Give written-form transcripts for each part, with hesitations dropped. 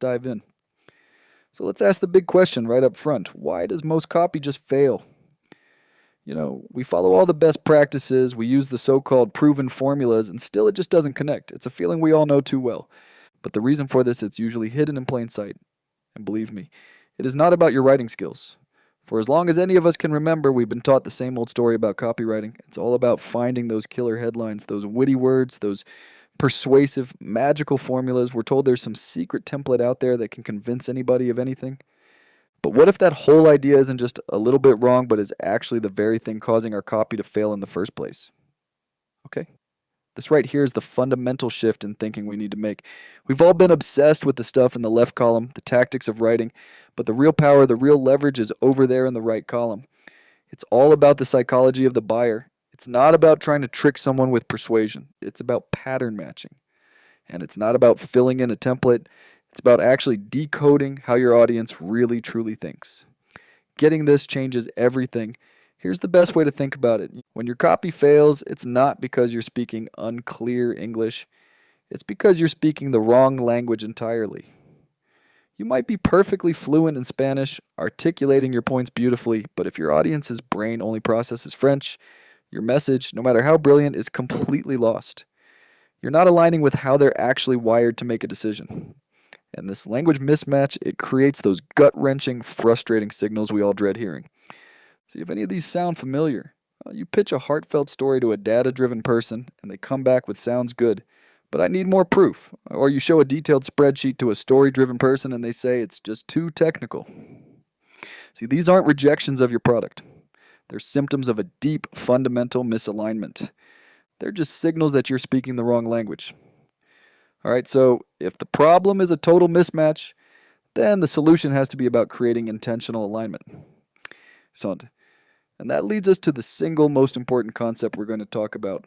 dive in. So let's ask the big question right up front. Why does most copy just fail? We follow all the best practices, we use the so-called proven formulas, and still it just doesn't connect. It's a feeling we all know too well. But the reason for this, it's usually hidden in plain sight. And believe me, it is not about your writing skills. For as long as any of us can remember, we've been taught the same old story about copywriting. It's all about finding those killer headlines, those witty words, those persuasive, magical formulas. We're told there's some secret template out there that can convince anybody of anything. But what if that whole idea isn't just a little bit wrong, but is actually the very thing causing our copy to fail in the first place? Okay. This right here is the fundamental shift in thinking we need to make. We've all been obsessed with the stuff in the left column, the tactics of writing, but the real power, the real leverage is over there in the right column. It's all about the psychology of the buyer. It's not about trying to trick someone with persuasion. It's about pattern matching. And it's not about filling in a template. It's about actually decoding how your audience really truly thinks. Getting this changes everything. Here's the best way to think about it. When your copy fails, it's not because you're speaking unclear English. It's because you're speaking the wrong language entirely. You might be perfectly fluent in Spanish, articulating your points beautifully, but if your audience's brain only processes French, your message, no matter how brilliant, is completely lost. You're not aligning with how they're actually wired to make a decision. And this language mismatch, it creates those gut-wrenching, frustrating signals we all dread hearing. See if any of these sound familiar. You pitch a heartfelt story to a data-driven person, and they come back with "sounds good, but I need more proof." Or you show a detailed spreadsheet to a story-driven person, and they say it's just too technical. See, these aren't rejections of your product. They're symptoms of a deep, fundamental misalignment. They're just signals that you're speaking the wrong language. All right, so if the problem is a total mismatch, then the solution has to be about creating intentional alignment. And that leads us to the single most important concept we're going to talk about: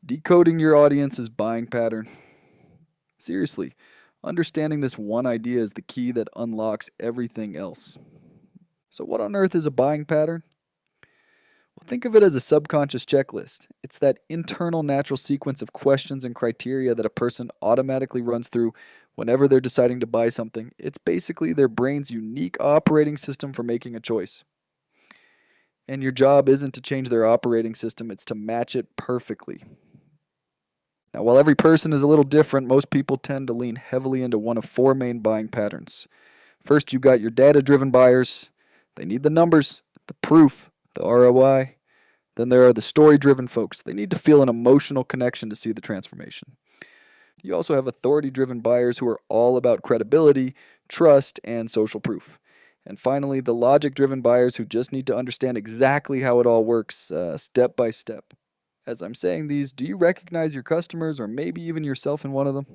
decoding your audience's buying pattern. Seriously, understanding this one idea is the key that unlocks everything else. So what on earth is a buying pattern? Well, think of it as a subconscious checklist. It's that internal natural sequence of questions and criteria that a person automatically runs through whenever they're deciding to buy something. It's basically their brain's unique operating system for making a choice. And your job isn't to change their operating system, it's to match it perfectly. Now, while every person is a little different, most people tend to lean heavily into one of four main buying patterns. First, you've got your data-driven buyers. They need the numbers, the proof, the ROI. Then there are the story-driven folks. They need to feel an emotional connection to see the transformation. You also have authority-driven buyers who are all about credibility, trust, and social proof. And finally, the logic-driven buyers who just need to understand exactly how it all works, step by step. As I'm saying these, do you recognize your customers or maybe even yourself in one of them?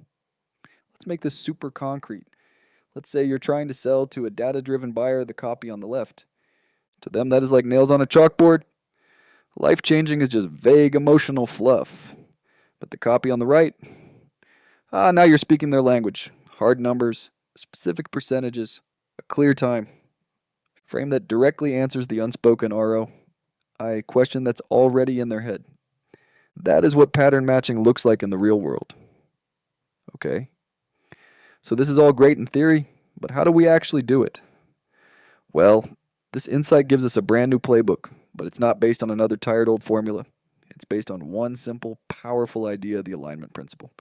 Let's make this super concrete. Let's say you're trying to sell to a data-driven buyer the copy on the left. To them, that is like nails on a chalkboard. Life-changing is just vague emotional fluff. But the copy on the right, now you're speaking their language. Hard numbers, specific percentages, a clear time. Frame that directly answers the unspoken ROI question that's already in their head. That is what pattern matching looks like in the real world. Okay? So this is all great in theory, but how do we actually do it? Well, this insight gives us a brand new playbook, but it's not based on another tired old formula. It's based on one simple, powerful idea, the alignment principle.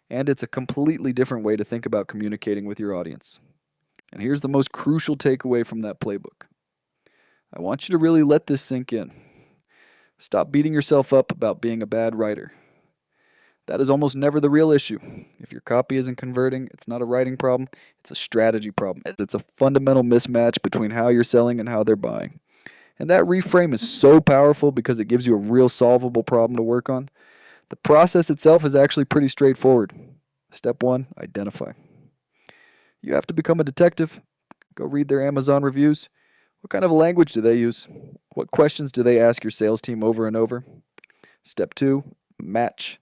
And it's a completely different way to think about communicating with your audience. And here's the most crucial takeaway from that playbook. I want you to really let this sink in. Stop beating yourself up about being a bad writer. That is almost never the real issue. If your copy isn't converting, it's not a writing problem, it's a strategy problem. It's a fundamental mismatch between how you're selling and how they're buying. And that reframe is so powerful because it gives you a real solvable problem to work on. The process itself is actually pretty straightforward. Step 1, identify. You have to become a detective. Go read their Amazon reviews. What kind of language do they use? What questions do they ask your sales team over and over? Step 2, match.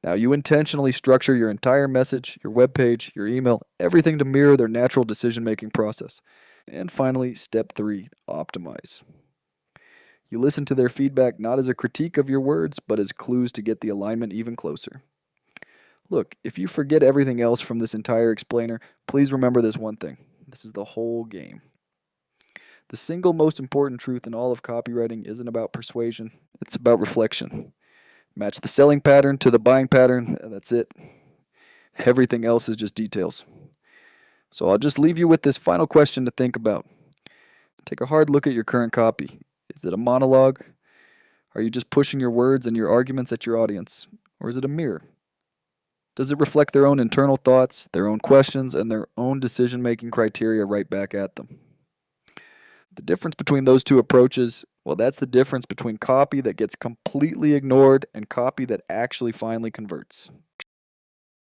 Now, you intentionally structure your entire message, your web page, your email, everything to mirror their natural decision-making process. And finally, step 3, optimize. You listen to their feedback not as a critique of your words, but as clues to get the alignment even closer. Look, if you forget everything else from this entire explainer, please remember this one thing. This is the whole game. The single most important truth in all of copywriting isn't about persuasion, it's about reflection. Match the selling pattern to the buying pattern, and that's it. Everything else is just details. So I'll just leave you with this final question to think about. Take a hard look at your current copy. Is it a monologue? Are you just pushing your words and your arguments at your audience? Or is it a mirror? Does it reflect their own internal thoughts, their own questions, and their own decision making criteria right back at them? The difference between those two approaches, well, that's the difference between copy that gets completely ignored and copy that actually finally converts.